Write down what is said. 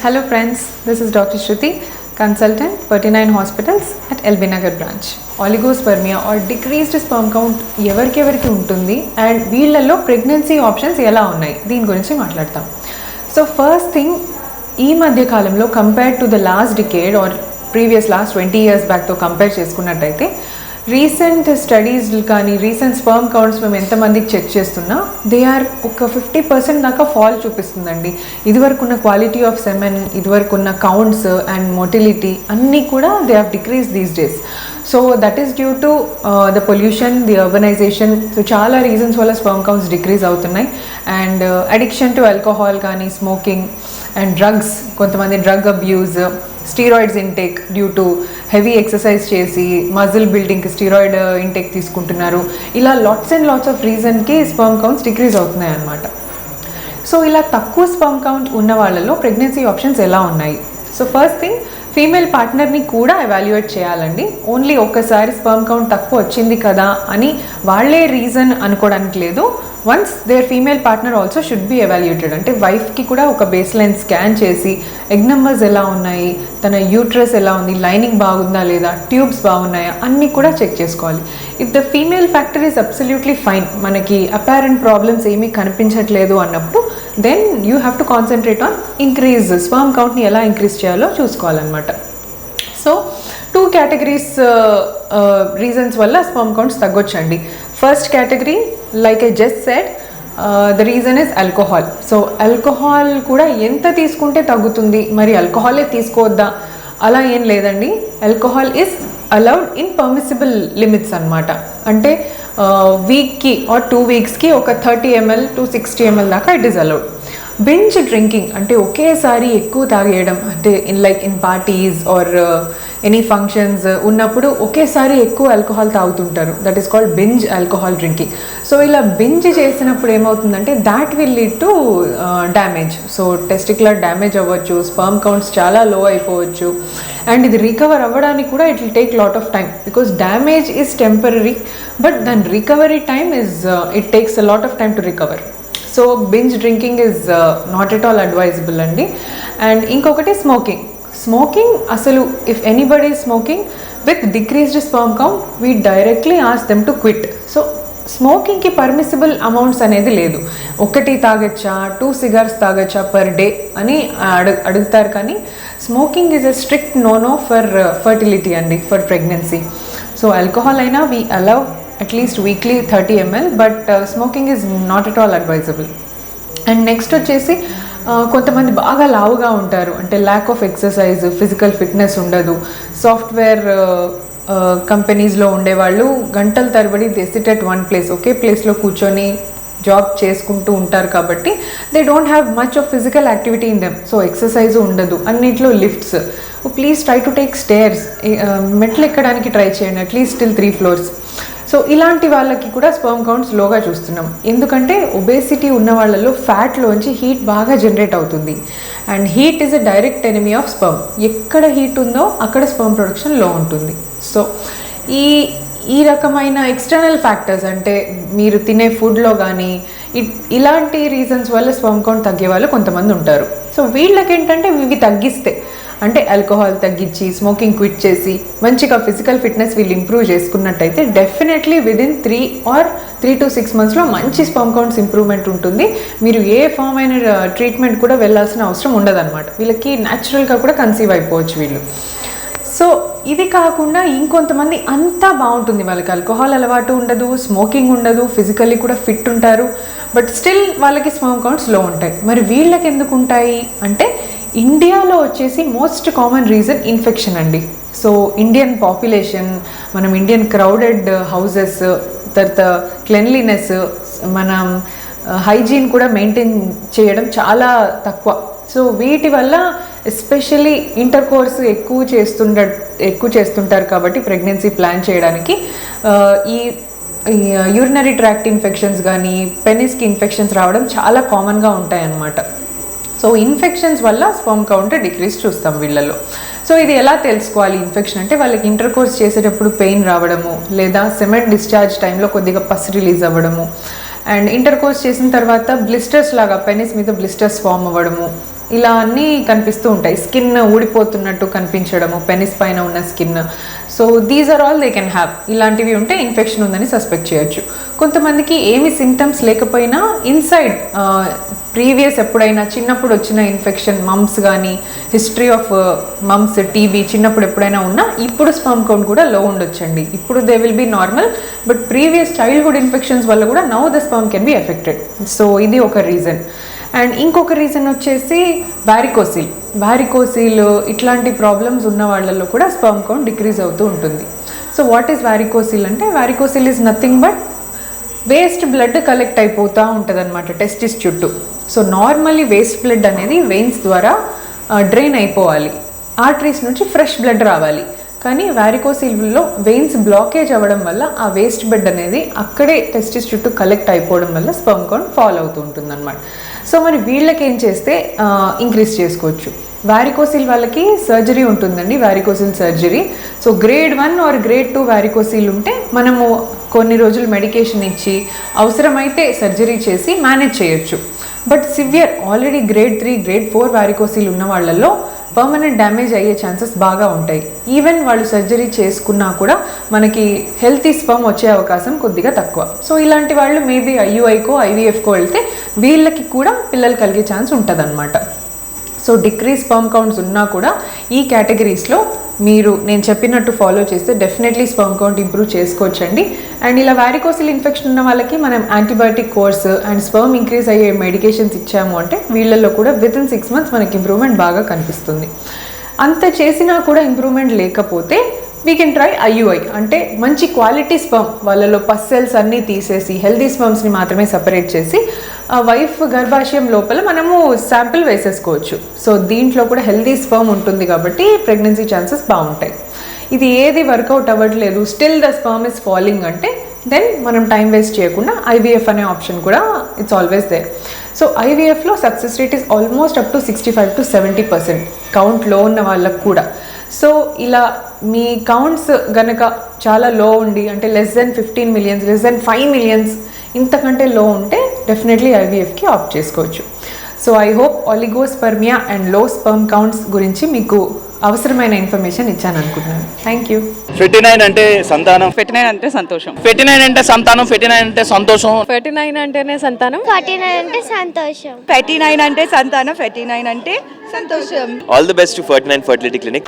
Hello friends, this is Dr. Shruti, consultant, 39 hospitals at LB Nagar branch. Oligospermia or decreased sperm count ఎవరికి ఉంటుంది and వీళ్ళల్లో pregnancy options ఎలా ఉన్నాయి దీని గురించి మాట్లాడతాం. సో ఫస్ట్ థింగ్, ఈ మధ్య కాలంలో compared to the last decade or previous last 20 years బ్యాక్తో కంపేర్ చేసుకున్నట్టయితే రీసెంట్ స్టడీస్ కానీ రీసెంట్ స్పర్మ్ కౌంట్స్ మేము ఎంతమందికి చెక్ చేస్తున్నా దే ఆర్ ఒక 50% దాకా ఫాల్ చూపిస్తుందండి. ఇదివరకు ఉన్న క్వాలిటీ ఆఫ్ సెమెన్, ఇదివరకు ఉన్న కౌంట్స్ అండ్ మోటిలిటీ అన్నీ కూడా they have decrease these days. So that is due to the pollution, the urbanization. So చాలా రీజన్స్ వల్ల స్పర్మ్ కౌంట్స్ డిక్రీజ్ అవుతున్నాయి. అండ్ అడిక్షన్ టు ఆల్కహాల్ కానీ, స్మోకింగ్ అండ్ డ్రగ్స్, కొంతమంది drug abuse, steroids intake due to heavy exercise చేసి muscle బిల్డింగ్కి steroid intake తీసుకుంటున్నారు. ఇలా lots and lots of రీజన్కి స్పర్మ్ కౌంట్స్ డిక్రీజ్ అవుతున్నాయి అన్నమాట. సో ఇలా తక్కువ స్పర్మ్ కౌంట్ ఉన్న వాళ్ళలో ప్రెగ్నెన్సీ ఆప్షన్స్ ఎలా ఉన్నాయి? సో ఫస్ట్ థింగ్, ఫీమేల్ పార్ట్నర్ని కూడా ఎవాల్యుయేట్ చేయాలండి. ఓన్లీ ఒక్కసారి స్పర్మ్ కౌంట్ తక్కువ వచ్చింది కదా అని వాళ్ళే రీజన్ అనుకోవడానికి లేదు. Once there female partner also should be evaluated. అంటే వైఫ్కి కూడా ఒక బేస్ లైన్ స్కాన్ చేసి ఎగ్ నెంబర్స్ ఎలా ఉన్నాయి, తన యూట్రస్ ఎలా ఉంది, లైనింగ్ బాగుందా లేదా, ట్యూబ్స్ బాగున్నాయా అన్నీ కూడా చెక్ చేసుకోవాలి. If the female factor is absolutely fine, మనకి అపారెంట్ ప్రాబ్లమ్స్ ఏమీ కనిపించట్లేదు అన్నప్పుడు then you have to concentrate on increase sperm కౌంట్ని ఎలా ఇంక్రీజ్ చేయాలో చూసుకోవాలన్నమాట. సో 2 కేటగిరీస్ రీజన్స్ వల్ల స్పర్మ్ కౌంట్స్ తగ్గొచ్చండి. First category, like I just said, the reason is alcohol. So alcohol కూడా ఎంత తీసుకుంటే తగ్గుతుంది, మరి ఆల్కహాలే తీసుకోవద్దా అలా ఏం లేదండి. Alcohol is allowed in permissible limits అన్నమాట. అంటే వీక్కి ఆర్ 2 weeksకి ఒక 30 ml to 60 ml దాకా it is allowed. Binge drinking అంటే ఒకేసారి ఎక్కువ తాగేయడం, అంటే in parties or any functions ఉన్నప్పుడు ఒకేసారి ఎక్కువ ఆల్కహాల్ తాగుతుంటారు. That is called binge alcohol drinking. So ఇలా బింజ్ చేసినప్పుడు ఏమవుతుందంటే that will lead to damage. So testicular damage అవ్వచ్చు, స్పర్మ్ కౌంట్స్ చాలా లో అయిపోవచ్చు. అండ్ ఇది రికవర్ అవ్వడానికి కూడా it will take lot of time, because damage is temporary but దాని recovery time it takes a lot of time to recover. So binge drinking is not at all advisable అండి. And ఇంకొకటి smoking అసలు if anybody is smoking with decreased sperm count we directly ask them to quit. So స్మోకింగ్కి permissible amounts అనేది లేదు. 1 తాగొచ్చా, 2 cigarettes తాగొచ్చా per day అని అడుగుతారు. కానీ smoking is a strict no for fertility అండి, ఫర్ ప్రెగ్నెన్సీ. సో ఆల్కహాల్ అయినా we allow at least weekly 30 ml, but smoking is not at all advisable. And next వచ్చేసి కొంతమంది బాగా లావుగా ఉంటారు, అంటే lack of exercise, physical fitness ఉండదు. సాఫ్ట్వేర్ కంపెనీస్లో ఉండేవాళ్ళు గంటల తరబడి they sit at one place, ఒకే ప్లేస్లో కూర్చొని జాబ్ చేసుకుంటూ ఉంటారు కాబట్టి they don't have much of physical activity in them. So exercise ఉండదు, అన్నిట్లో lifts. Please try to take stairs, మెట్లు ఎక్కడానికి ట్రై చేయండి అట్లీస్ట్ till 3 floors. సో ఇలాంటి వాళ్ళకి కూడా స్పర్మ్ కౌంట్స్ లోగా చూస్తున్నాం. ఎందుకంటే ఒబేసిటీ ఉన్న వాళ్ళలో ఫ్యాట్లోంచి హీట్ బాగా జనరేట్ అవుతుంది. And heat is a direct enemy of sperm. ఎక్కడ హీట్ ఉందో అక్కడ స్పర్మ్ ప్రొడక్షన్ లో ఉంటుంది. సో ఈ రకమైన ఎక్స్టర్నల్ ఫ్యాక్టర్స్, అంటే మీరు తినే ఫుడ్లో కానీ ఇలాంటి రీజన్స్ వల్ల స్పర్మ్ కౌంట్ తగ్గే వాళ్ళు కొంతమంది ఉంటారు. సో వీళ్ళకి ఏంటంటే ఇవి తగ్గిస్తే, అంటే ఆల్కహాల్ తగ్గించి స్మోకింగ్ క్విట్ చేసి మంచిగా ఫిజికల్ ఫిట్నెస్ వీళ్ళు ఇంప్రూవ్ చేసుకున్నట్టయితే డెఫినెట్లీ విదిన్ 3 to 6 monthsలో మంచి స్పర్మ్ కౌంట్స్ ఇంప్రూవ్మెంట్ ఉంటుంది. మీరు ఏ ఫామ్ అయిన ట్రీట్మెంట్ కూడా వెళ్ళాల్సిన అవసరం ఉండదన్నమాట. వీళ్ళకి న్యాచురల్గా కూడా కన్సీవ్ అయిపోవచ్చు వీళ్ళు. సో ఇది కాకుండా ఇంకొంతమంది అంతా బాగుంటుంది, వాళ్ళకి ఆల్కహాల్ అలవాటు ఉండదు, స్మోకింగ్ ఉండదు, ఫిజికల్లీ కూడా ఫిట్ ఉంటారు, బట్ స్టిల్ వాళ్ళకి స్పర్మ్ కౌంట్స్ లో ఉంటాయి. మరి వీళ్ళకి ఎందుకు ఉంటాయి అంటే ఇండియాలో వచ్చేసి మోస్ట్ కామన్ రీజన్ ఇన్ఫెక్షన్ అండి. సో ఇండియన్ పాపులేషన్, మనం ఇండియన్ క్రౌడెడ్ హౌసెస్, తర్వాత క్లెన్లీనెస్, మనం హైజీన్ కూడా మెయింటైన్ చేయడం చాలా తక్కువ. సో వీటి వల్ల ఎస్పెషల్లీ ఇంటర్ కోర్స్ ఎక్కువ చేస్తుంటారు కాబట్టి ప్రెగ్నెన్సీ ప్లాన్ చేయడానికి ఈ యూరినరీ ట్రాక్ట్ ఇన్ఫెక్షన్స్ కానీ, పెనిస్కి ఇన్ఫెక్షన్స్ రావడం చాలా కామన్గా ఉంటాయి అన్నమాట. సో ఇన్ఫెక్షన్స్ వల్ల స్పర్మ్ కౌంట్ డిక్రీజ్ చూస్తాం వీళ్ళలో. సో ఇది ఎలా తెలుసుకోవాలి ఇన్ఫెక్షన్ అంటే, వాళ్ళకి ఇంటర్ కోర్స్ చేసేటప్పుడు పెయిన్ రావడము, లేదా సెమెన్ డిశ్చార్జ్ టైంలో కొద్దిగా పస్ రిలీజ్ అవ్వడము, అండ్ ఇంటర్ కోర్స్ చేసిన తర్వాత బ్లిస్టర్స్ లాగా పెనిస్ మీద బ్లిస్టర్స్ ఫామ్ అవ్వడము, ఇలా అన్నీ కనిపిస్తూ ఉంటాయి. స్కిన్ ఊడిపోతున్నట్టు కనిపించడము, పెనిస్ పైన ఉన్న skin. So these are all they can have. ఇలాంటివి ఉంటే ఇన్ఫెక్షన్ ఉందని సస్పెక్ట్ చేయొచ్చు. కొంతమందికి ఏమి సిమ్టమ్స్ లేకపోయినా ఇన్సైడ్ ప్రీవియస్ ఎప్పుడైనా చిన్నప్పుడు వచ్చిన ఇన్ఫెక్షన్, మమ్స్ కానీ, హిస్టరీ ఆఫ్ మమ్స్, టీబీ చిన్నప్పుడు ఎప్పుడైనా ఉన్నా ఇప్పుడు స్పర్మ్ కౌంట్ కూడా లో ఉండొచ్చండి. ఇప్పుడు they will be normal, but previous childhood infections వల్ల కూడా now the sperm can be affected. So ఇది ఒక రీజన్. అండ్ ఇంకొక రీజన్ వచ్చేసి వ్యారికోసిల్ ఇట్లాంటి ప్రాబ్లమ్స్ ఉన్న వాళ్ళల్లో కూడా స్పర్మ్ కౌంట్ డిక్రీజ్ అవుతూ ఉంటుంది. సో వాట్ ఈస్ వ్యారికోసిల్ అంటే, varicocele is nothing but waste blood collect అయిపోతూ ఉంటుంది అనమాట టెస్టిస్ చుట్టూ. సో నార్మల్లీ వేస్ట్ బ్లడ్ అనేది వెయిన్స్ ద్వారా డ్రైన్ అయిపోవాలి, ఆర్టరీస్ నుంచి ఫ్రెష్ బ్లడ్ రావాలి. కానీ వ్యారికోసిల్లో వెయిన్స్ బ్లాకేజ్ అవ్వడం వల్ల ఆ వేస్ట్ బ్లడ్ అనేది అక్కడే టెస్టిస్ చుట్టూ కలెక్ట్ అయిపోవడం వల్ల స్పర్మ్ కౌంట్ ఫాల్ అవుతూ ఉంటుంది అనమాట. సో మరి వీళ్ళకి ఏం చేస్తే ఇంక్రీజ్ చేసుకోవచ్చు? వ్యారికోసిల్ వాళ్ళకి సర్జరీ ఉంటుందండి, varicocele surgery. So grade 1 are grade 2 varicocele ఉంటే మనము కొన్ని రోజులు మెడికేషన్ ఇచ్చి అవసరమైతే సర్జరీ చేసి మేనేజ్ చేయొచ్చు. But severe already grade 3, grade 4 varicocele ఉన్న వాళ్ళల్లో పర్మనెంట్ డ్యామేజ్ అయ్యే ఛాన్సెస్ బాగా ఉంటాయి. ఈవెన్ వాళ్ళు సర్జరీ చేసుకున్నా కూడా మనకి హెల్తీ స్పర్మ్ వచ్చే అవకాశం కొద్దిగా తక్కువ. సో ఇలాంటి వాళ్ళు మేబీ ఐయుఐకో ఐవీఎఫ్కో వెళ్తే వీళ్ళకి కూడా పిల్లలు కలిగే ఛాన్స్ ఉంటుంది అనమాట. సో డిక్రీజ్ స్పర్మ్ కౌంట్స్ ఉన్నా కూడా ఈ కేటగిరీస్లో మీరు నేను చెప్పినట్టు ఫాలో చేస్తే డెఫినెట్లీ స్పర్మ్ కౌంట్ ఇంప్రూవ్ చేసుకోవచ్చండి. అండ్ ఇలా వ్యారికోసిల్ ఇన్ఫెక్షన్ ఉన్న వాళ్ళకి మనం antibiotic course and sperm increase అయ్యే మెడికేషన్స్ ఇచ్చాము అంటే వీళ్ళల్లో కూడా వితిన్ 6 months మనకి ఇంప్రూవ్మెంట్ బాగా కనిపిస్తుంది. అంత చేసినా కూడా ఇంప్రూవ్మెంట్ లేకపోతే వీ కెన్ ట్రై ఐయుఐ, అంటే మంచి క్వాలిటీ స్పర్మ్ వాళ్ళలో పస్ సెల్స్ అన్నీ తీసేసి హెల్దీ స్పర్మ్స్ని మాత్రమే సపరేట్ చేసి వైఫ్ గర్భాశయం లోపల మనము శాంపిల్ వేసేసుకోవచ్చు. సో దీంట్లో కూడా హెల్దీ స్పర్మ్ ఉంటుంది కాబట్టి ప్రెగ్నెన్సీ ఛాన్సెస్ బాగుంటాయి. ఇది ఏది వర్కౌట్ అవ్వట్లేదు, still the sperm is falling అంటే దెన్ మనం టైం వేస్ట్ చేయకుండా ఐవీఎఫ్ అనే ఆప్షన్ కూడా ఇట్స్ ఆల్వేస్ దేర్. సో ఐవీఎఫ్లో success rate is almost up to 65 to 70% count లో ఉన్న వాళ్ళకు కూడా. సో ఇలా మీ కౌంట్స్ గనక చాలా లో ఉండి అంటే less than 15 million, less than 5 million ఇంతకంటే లో ఉంటే డెఫినెట్లీ ఐవీఎఫ్కి ఆప్ట్ చేసుకోవచ్చు. So I hope oligospermia and లో స్పర్మ్ కౌంట్స్ గురించి మీకు అవసరమైన ఇన్ఫర్మేషన్ ఇచ్చాను అనుకుంటున్నాను. Thank you. 59 అంటే సంతానం, 59 అంటే సంతోషం, 59 అంటే సంతానం, 59 అంటే సంతోషం, 59 అంటేనే సంతానం, 49 అంటే సంతోషం, 59 అంటే సంతానం, 59 అంటే సంతోషం. All the best to 49 Fertility Clinic.